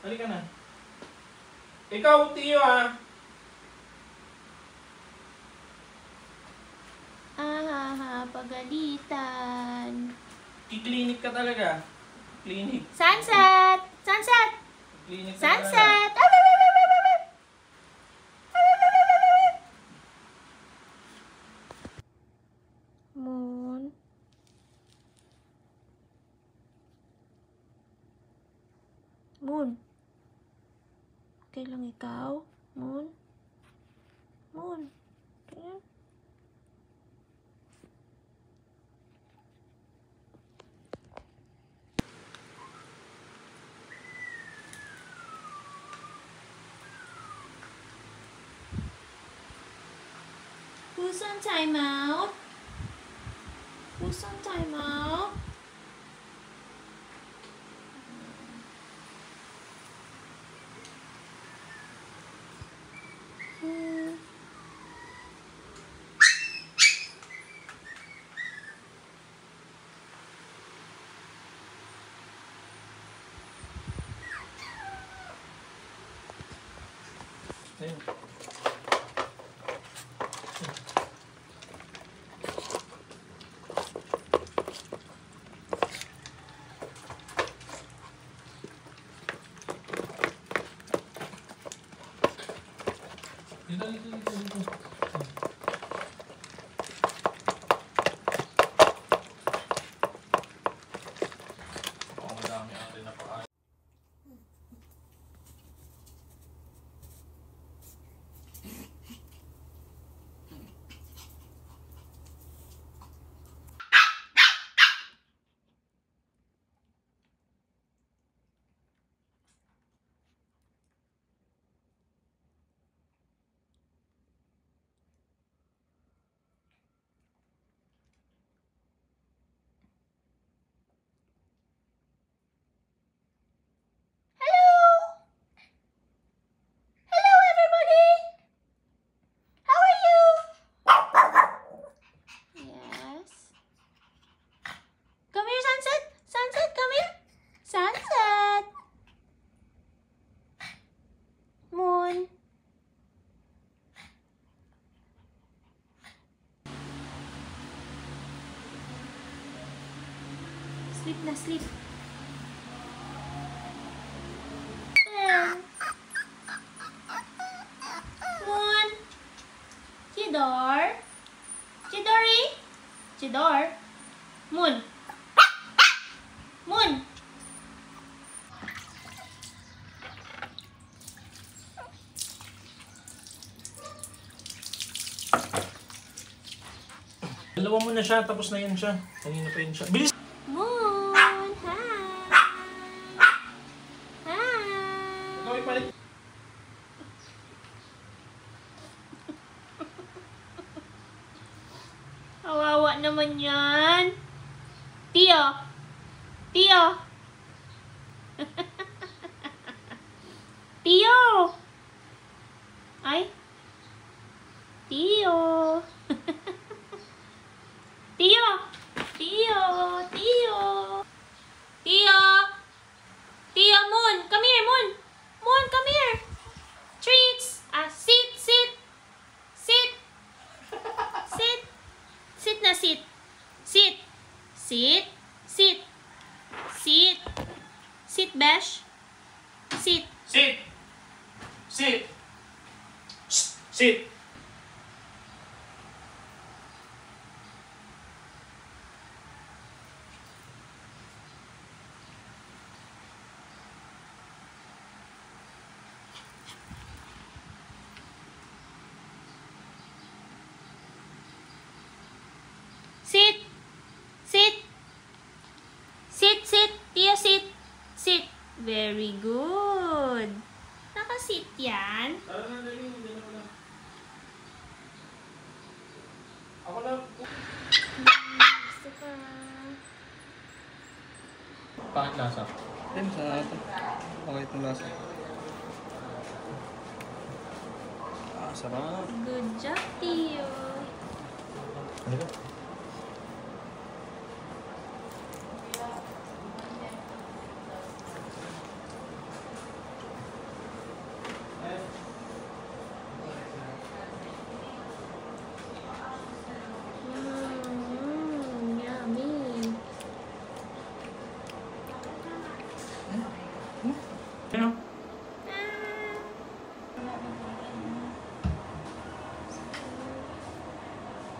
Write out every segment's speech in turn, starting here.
Halika na. Ikaw, Tiyo ah. Pagalitan. Kiklinik ka talaga. Klinik. Sunset! Sunset! Klinik ka Sunset! Moon. Moon. Okay lang ikaw? Moon. Moon. Ayan. Who's on timeout? Who's on timeout? Ayun. Dito. Oh, madami ang rin na pakain. Sunset! Moon. Sleep na, sleep. Moon. Chidor. Chidori. Chidor. Moon. Moon. Dalawa mo na siya, tapos na yan siya. Kanina pa yun siya. Bilis! Moon. Hi. Hi. Ikaw ipalit. Kawawa naman yan. Tiyo. Tiyo. Tiyo. Ay. Tiyo. Tiyo. Tiyo. Tiyo. Tiyo. Tiyo, Moon. Come here, Moon. Moon, come here. Treats. Sit, sit. Sit. Sit. Sit na, sit. Sit. Sit. Sit. Sit. Sit, Besh. Sit. Sit! Sit! Sit! Sit. Sit. Sit, sit. Tiyo, sit. Sit. Very good. Nakasit yan. Tara na, dali. Dala ko lang. Ako lang. Gusto ka. Pangit lasa. Yan sa atin. Okay itong lasa. Sarap. Good job, Tiyo. Ano ba? Ano?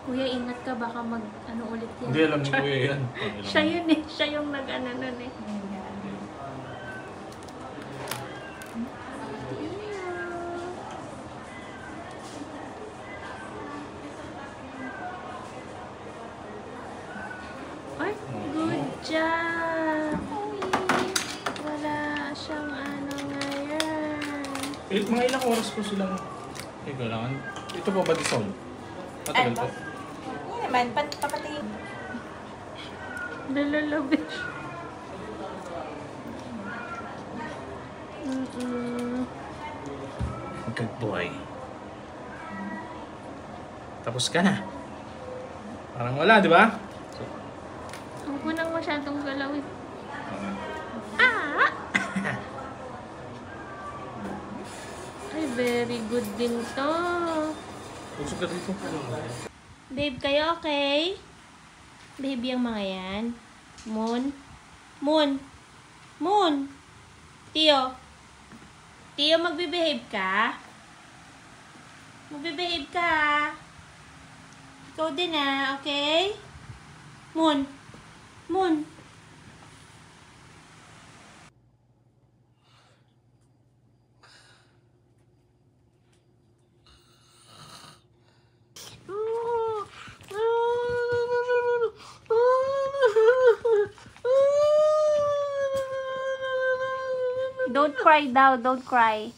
Kuya, ingat ka. Baka ano ulit yan. Hindi alam ni Kuya yan. Siya yun eh. Siya yung nag-ano nun eh. Ay, good job. Uy, wala siyang ano ngayon. Mga ilang oras po silang... kailangan. Ito po ba dissolve? Matagal po. Hindi naman, papatingin. Lalalabish. Good boy. Tapos ka na. Parang wala, di ba? Huwag mo nang masyadong galawin. Ah! Ay, very good din to. Pusok ka dito. Babe, kayo okay? Babe, yung mga yan. Moon? Moon? Moon? Tio? Tio, magbe-behave ka? Magbe-behave ka, ha? Ikaw din, ha? Okay? Moon? Moon? Don't cry daw, don't cry.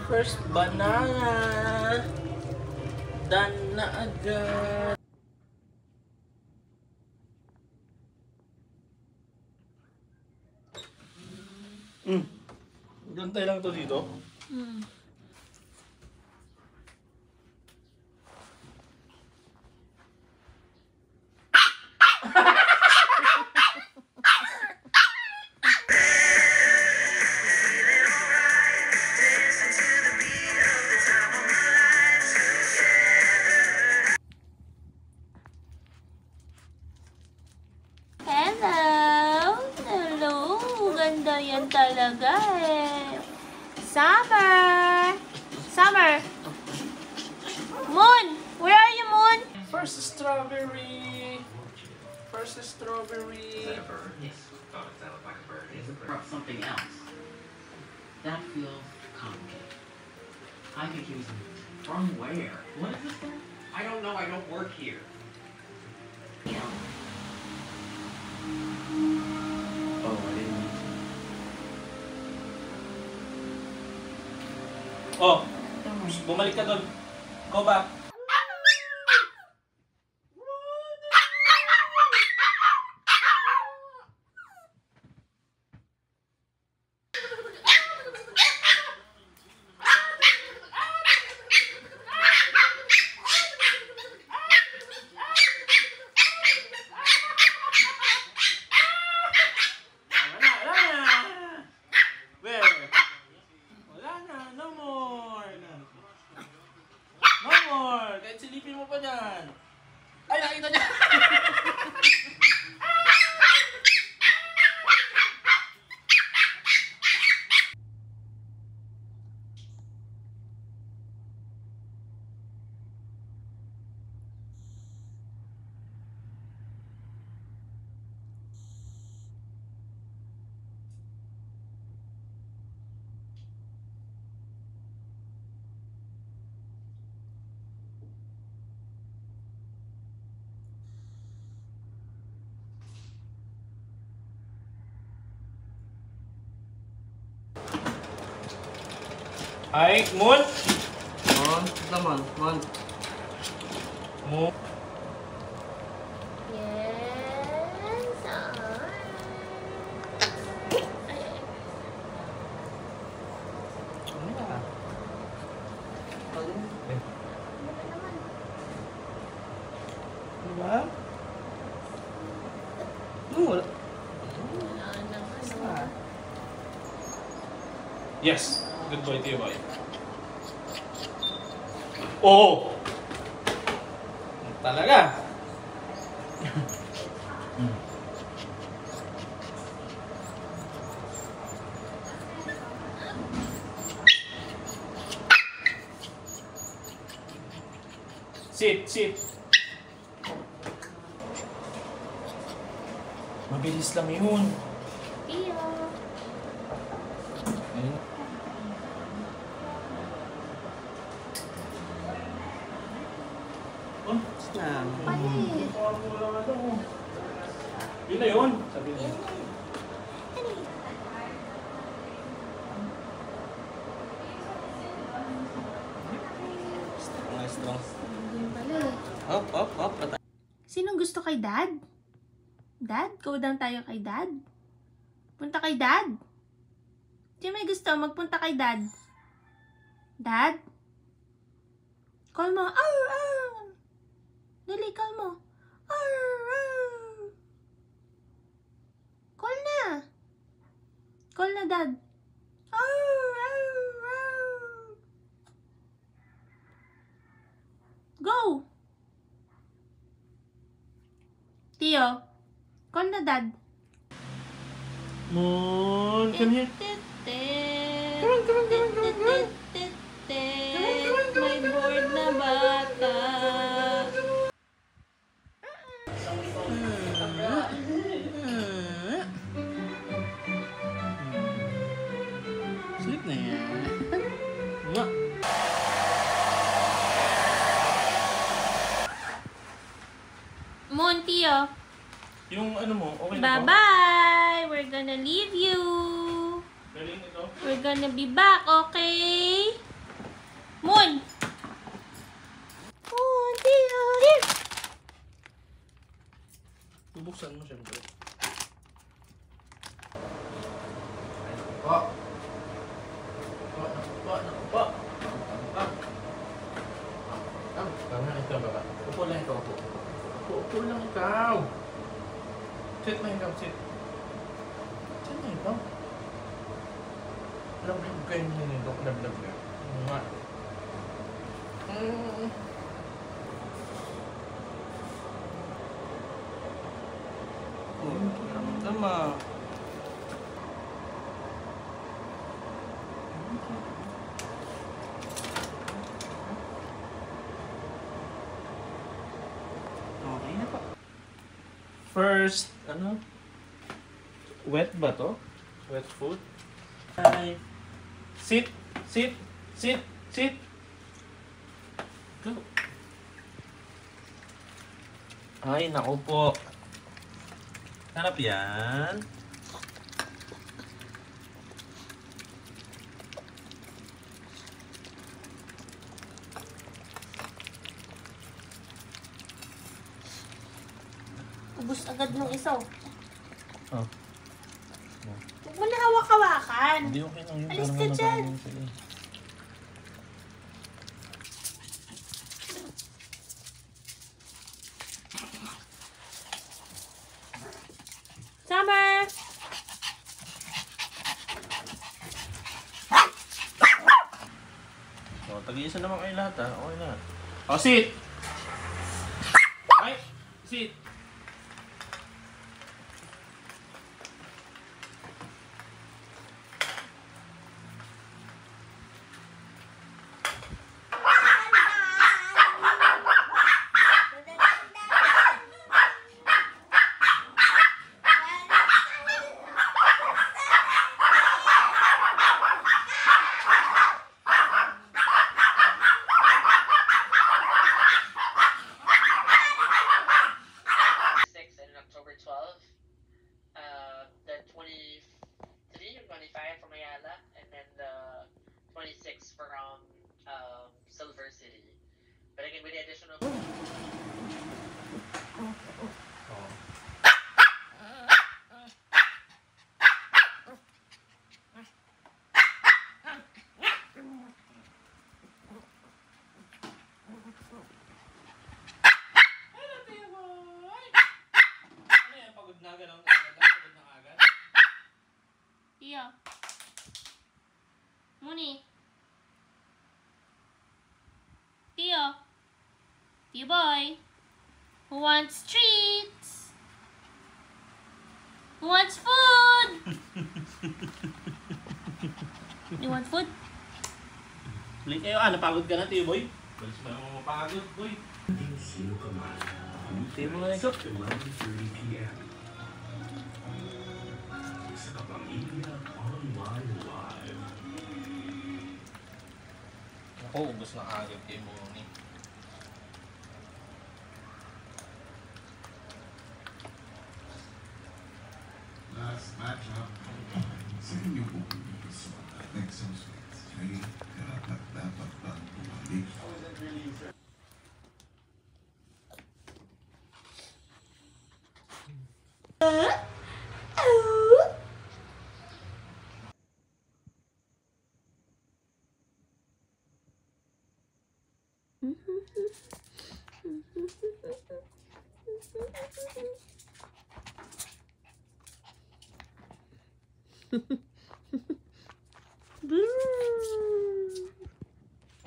First banana. Done na agad. Gantay lang to dito. Hello! Hello! Ganda yan talaga eh. Summer! Summer! Moon! Where are you, Moon? First strawberry. First strawberry. Yes. Oh, does that look like a bird? Is it something else? That feels complicated. I think he was from where? What is this thing? I don't know. I don't work here. Yeah. Oh, I didn't mean to. Oh, bumalik ka doon. Go back. Kahit silipin mo pa dyan. Ay, nakita niya! Ay, Moon! Mon, naman, Mon. Moon. Yes. Ano ba? Diba? Wala. Yes. Good boy, Tio Boy. Oh! Talaga? Sit, sit. Mabilis lang yun. Tio. Ayun. Oh, Pali. yun na yun. Sabi niya. Strong. Yun pala eh. Hop. Sinong gusto kay Dad? Dad? Go down tayo kay Dad? Punta kay Dad? Sino may gusto magpunta kay Dad? Dad? Call mo. Arr, arr. Dali, call mo. Arr, arr. Call na. Call na, Dad. Arr, arr, arr. Go! Tio, call na, Dad. Moon, come here. May board na bata. Sleep na yan. Nga. Moon, Tio. Yung ano mo, okay na ba? Bye-bye! We're gonna leave you. Galing ito. We're gonna be back, okay? Moon! Moon, Tio! Here! Bubuksan mo siyempre. Naku po. Tama ito, baba. Upo lang ikaw, upo. Upo lang ikaw. Sit na ikaw, sit. Sit na ikaw. Lablab kayo nito, lablab ka. Nga. Tama. Okay na pa. First, ano? Wet ba to? Wet food? Hi. Sit, sit, sit, sit. Go. Ay, naku po. Sarap yan. Ubus agad nung isa. Oh. Huwag mo na hawak-hawakan. Hindi okay lang yun. Alis Parang ka ano, dyan. parang sige. Summer! So, tag-iisa naman kayo lahat ha. Okay na. Oh, sit! Ay! Sit! The 23 or 25 from Ayala, and then the 26 from Silver City. But again, with the additional. Tio. Muni. Tio. Tio boy. Who wants treats? Who wants food? You want food? Late kayo. Napagod ka na, Tiyo Boy. Balis pa naman mapagod, boy. Hindi mo nga ikaw. Ako, ubos na agad kay Moni. Last matchup. Sige niyo po sa next suspect. Sige, dapat bang bumalik?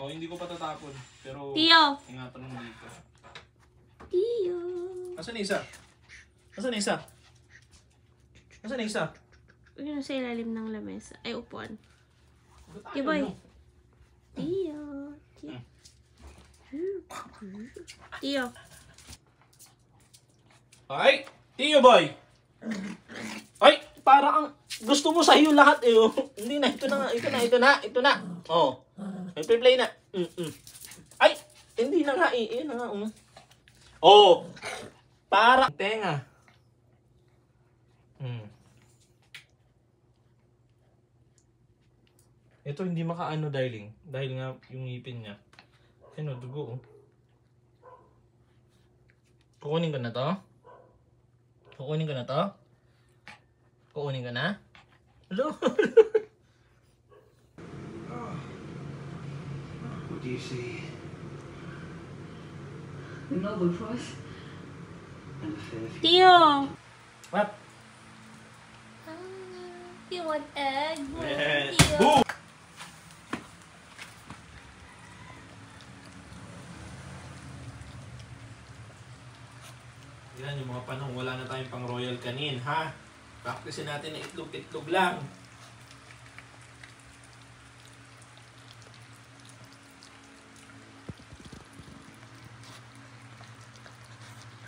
Oh, hindi ko patatapon. Pero Tio! ingatan mo dito. Tio! Asan na isa? Asan na isa? Asan na isa? Yun sa ilalim ng lamesa. Ay, upuan. Ba't Tio ayaw boy. mo? Tio. Tio. Tio. Ay! Tio boy! Ay! Parang gusto mo sa'yo lahat eh. Oh. Hindi na. Ito na nga. Ito na. Oh. Nagpe-play na. Ay! Hindi na nga eh. Ayan na nga. Oh. Parang tenga. Ito hindi makaano, darling. Dahil nga yung ngipin niya. Ano, dugo oh. Kukunin ko na to? Kukunin ko na to? Kukunin ko na? Hello? What do you see? The Noble Cross and the Fair Future. Tio! What? You want egg? Yes. Tio! Yan yung mga panahon, wala na tayong pang royal kanin, ha? Practicein natin na itlog-itlog lang.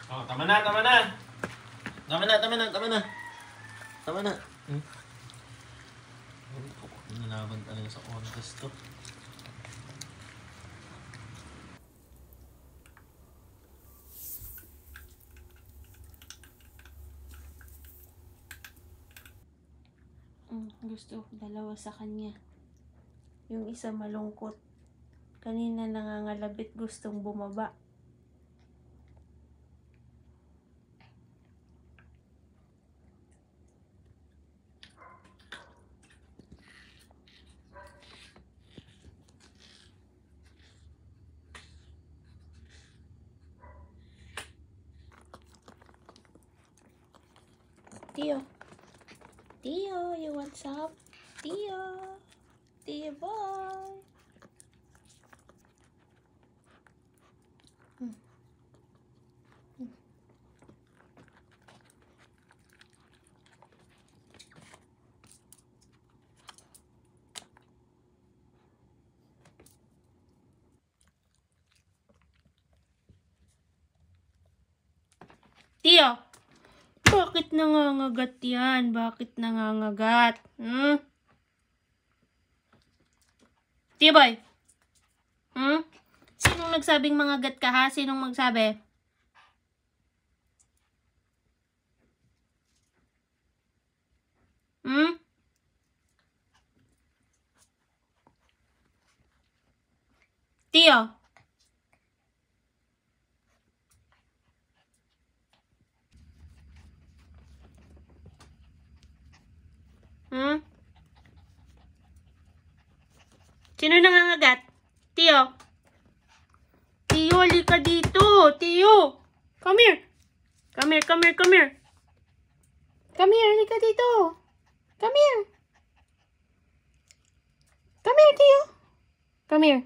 Oh, tama na. Nalaban talaga sa contest to. Gusto ko dalawa sa kanya. Yung isa malungkot. Kanina nangangalabit gustong bumaba. Tio. Tio, you want some? Tio. Tio boy. Tio. Bakit nangangagat yan? Bakit nangangagat? Tio boy? Sinong nagsabing mangagat ka ha? Sinong magsabi? Tio? Sino nangangagat? Tio? Tio, halika dito. Tio! Come here. Come here. Halika dito. Come here. Come here, Tio. Come here.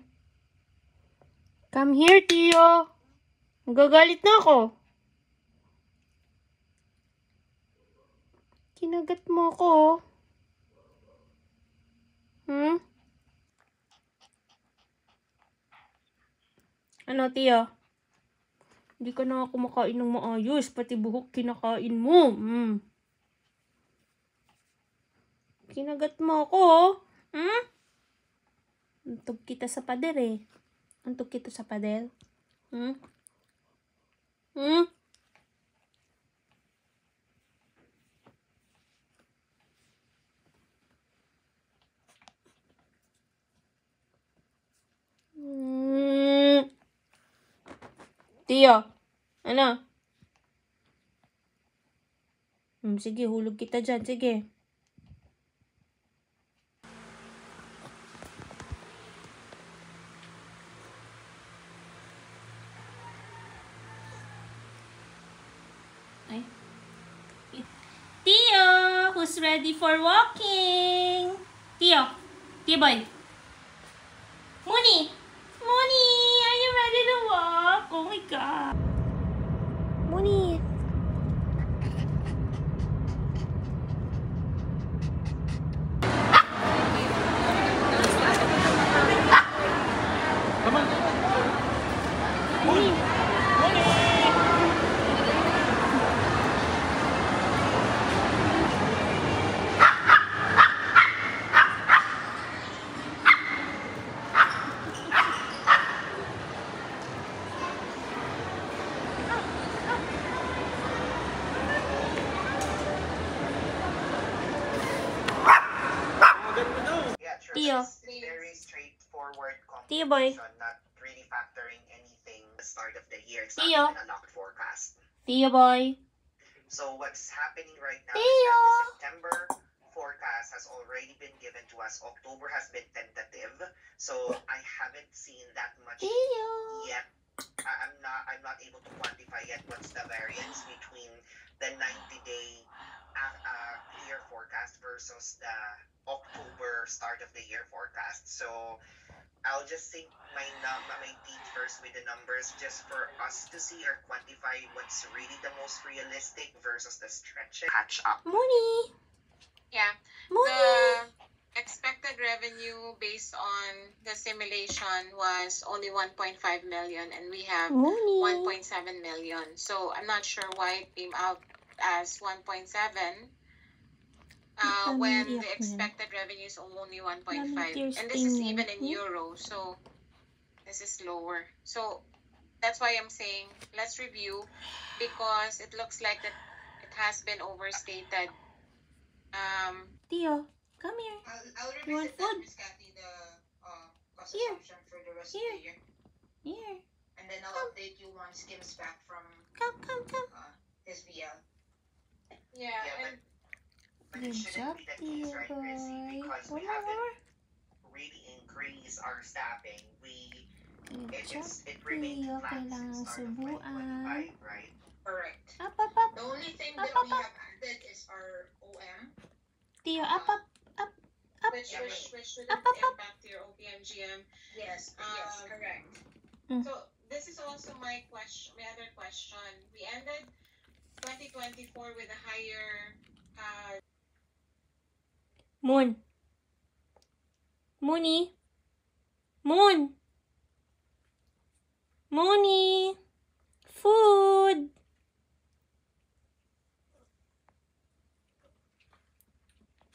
Come here, Tio. Nagagalit na ako. Kinagat mo ako. Ano, Tio? Hindi ka na kumakain ng maayos. Pati buhok kinakain mo. Kinagat mo ako, oh. Antog kita sa pader, eh. Antog kita sa pader. Tio, ano? Sige, hulog kita dyan. Sige. Ay. Tio, who's ready for walking? Tio, Tio boy. Mooney, Mooney, are you ready to walk? Oh my God. Mooney. Tio. Very straightforward Tio boy. competition, not really factoring anything at the start of the year. It's Tio. not even a locked forecast. Tio boy. So what's happening right now Tio. is that the September forecast has already been given to us. October has been tentative. So I haven't seen that much Tio. yet. I'm not able to quantify yet what's the variance between the 90-day clear forecast versus the October start of the year forecast. So I'll just sink my teeth first with the numbers just for us to see or quantify what's really the most realistic versus the stretch catch up. Mooney. Yeah. Mooney. The expected revenue based on the simulation was only 1.5 million and we have Mooney. 1.7 million. So I'm not sure why it came out as 1.7 when the expected revenue is only 1.5. And this is even in euro, so this is lower. So that's why I'm saying let's review because it looks like that it has been overstated. Tio, come here. I'll You want revisit that, food? Miss Kathy, the cost Here. assumption for the rest Here. of the year. Here. And then I'll update you once Kim's back from Come. his VL. Yeah, Yeah, and but Good it shouldn't job, be the Tio case, right, Chrissy? boy. Because we haven't really increased our staffing. Good job, It remained Tio. flat Kailangan since start of subuan. 2025, right? Correct. Up. The only thing that we have added is our OM, Tio, up. which shouldn't Up. impact your OPM-GM. Yes, correct. So this is also my other question. We ended 2024 with a higher Mooney. Food.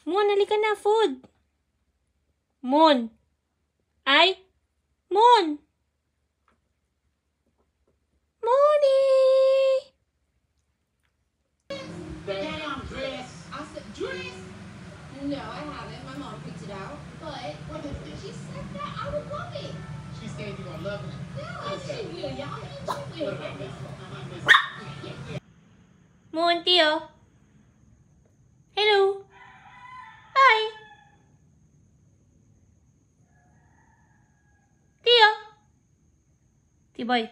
Moon, halika na, food. Moon. Mooney. Damn dress. I said dress? No, I haven't. My mom picked it out. But if she said that, I would love it. She said you're gonna love it. Yeah, she will. Y'all enjoy it. Moon, Tio. Hello. Hi. Tio. Tiboy.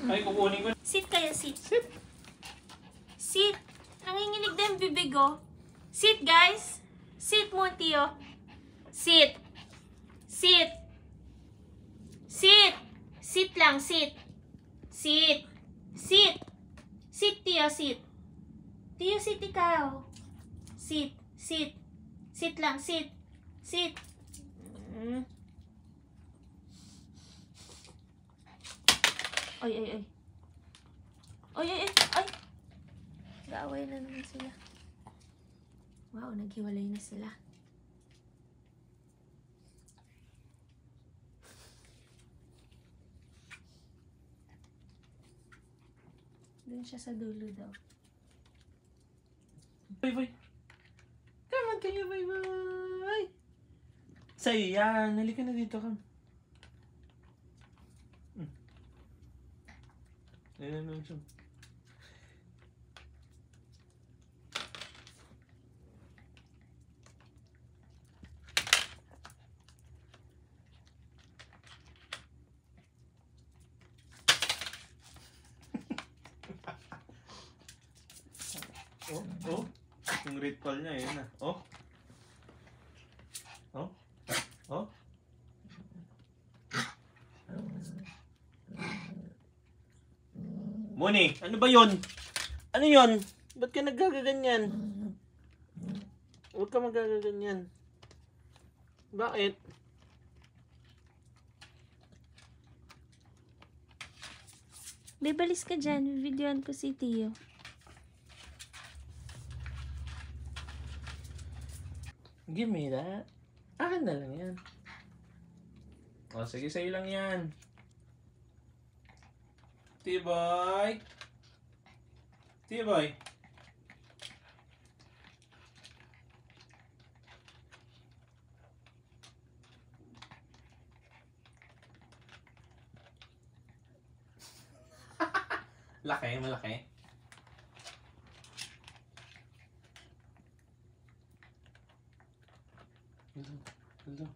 Ay, kukunin ko. Sit kayo, sit. Sit. Sit. Nanginginig na yung bibig, oh. Sit, guys. Sit mo, Tio. Sit. Sit. Sit. Sit lang, sit. Sit. Sit. Sit, Tio, sit. Tio, sit ikaw. Sit. Sit. Sit lang, sit. Sit. Ay, ay, ay. Ay, ay, ay. Ay. Gaaway na naman sila. Wow, naghiwalay na sila. Doon siya sa dulo daw. Bye-bye. Come on kayo, bye-bye. Sa'yo yan. Halika na dito ka. Ayan na siya. Oh. Yung ritual niya, yun na. Oh. Oh. Oh. Moni, ano ba yun? Ano yun? Ba't ka nagagaganyan? Huwag ka magagaganyan. Bakit? Bebalis ka dyan. Videoan ko si Tio. Give me that. Akin na lang yan. O, sige, sa'yo lang yan. T-boy. T-boy. Laki, malaki. Hello.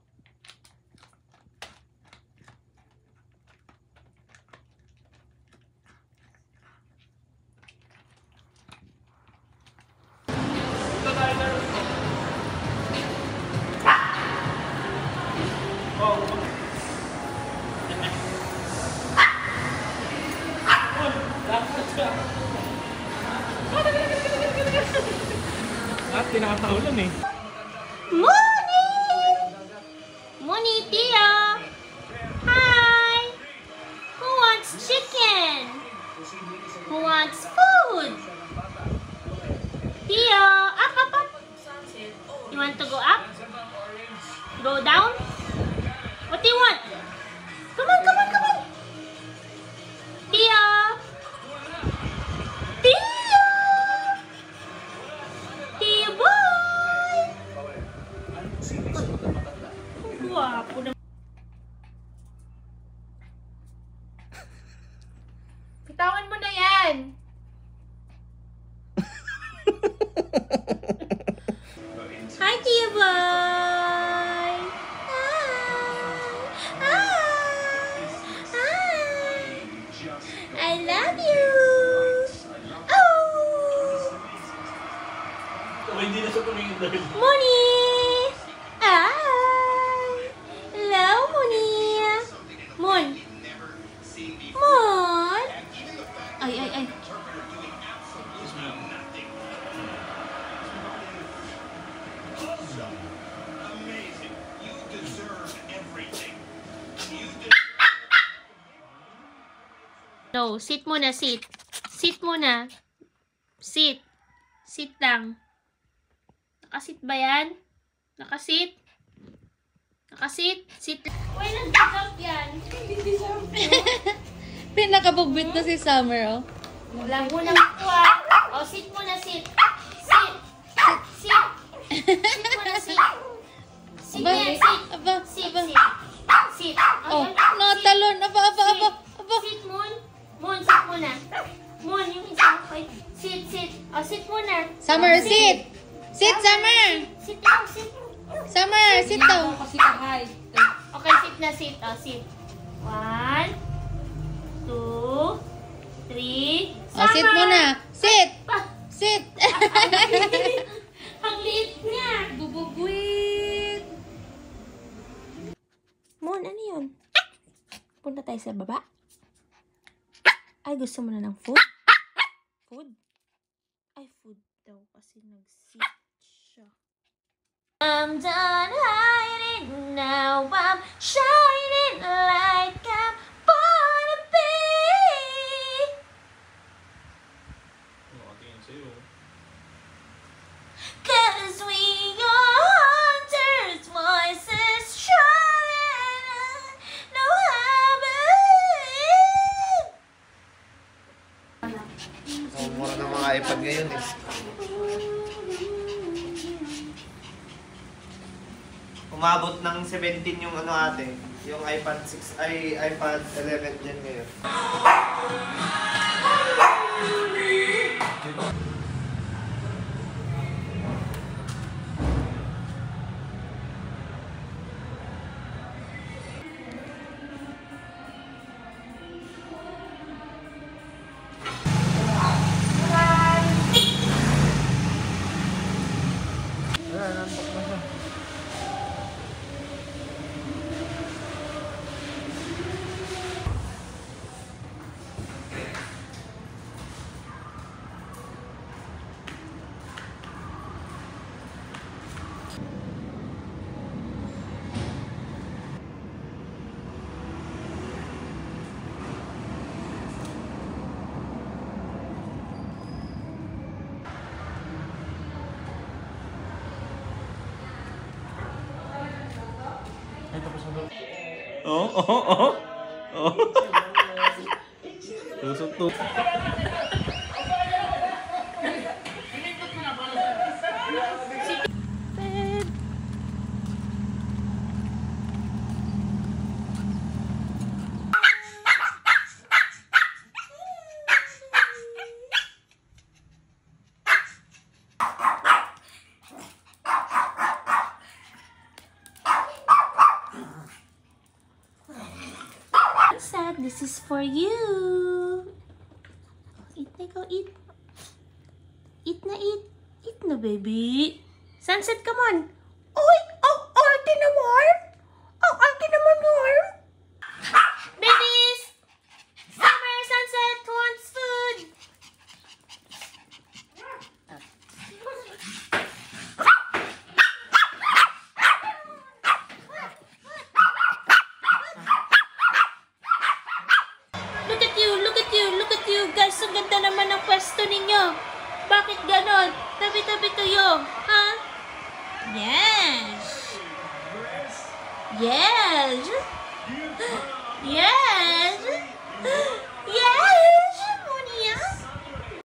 Tinakatahulan eh. Moni! Moni, Tio! Hi! Who wants chicken? Who wants food? Tio! Up, up, up! You want to go up? Go down? What do you want? Come on, come on, come on! Tio! Tio! Guwapo na. Pitawan mo na yan. Hi, Tia Boy. Hi. I love you. Oh. Hindi na siya tumingin dahil. Moni. Hello, Moni. Mon. Mon. Ay, ay, ay. No, sit muna, sit. Sit muna. Sit. Sit lang. Nakasit ba yan? Nakasit? Nakasit? Sit lang. Uy, nag-jump yan. Hindi jump. Pinakabugwit na si Summer, oh. Wala mo lang ito, ah. O, sit muna, sit. Sit. Sit. Sit muna, sit. Sit Aba, yan, sit. aba, Sit, aba. sit. Sit. Oh, yan. no, Sit. talon. Aba, aba, Sit. aba, aba. Sit, Moon. Moon, sit muna. Moon, yung isang okay. Sit, sit. O, sit muna. Summer, sit. Sit, Summer. Sit lang, sit. Summer, sit daw. Okay, sit na, sit. O, sit. 1, 2, Sit muna. Sit. Sit. Ang liit niya. Bububwit. Mon, ano yun? Punta tayo sa baba. Ay, gusto mo na ng food? Food? Ay, food daw kasi nag-sit siya. I'm done hiding now. I'm shining like I'm born to be. Cause we are hunters, voices shine. No Oh, mura ng mga iPad ngayon eh. Umabot ng 17 yung ano ate, yung iPad 6 ay iPad 11 dyan ngayon. Oo. Tusok to. Sad, this is for you. Eat na ikaw, eat. Eat na, eat. Eat na, baby. Sunset, come on. Uy! Ang arte naman! Ang arte naman, Norm! Babies! Summer, Sunset wants food! Look at you, guys. Ang ganda naman ng pwesto ninyo. Bakit ganon? Tabi-tabi kayo. Ha? Yes. Yes. Yes. Yes.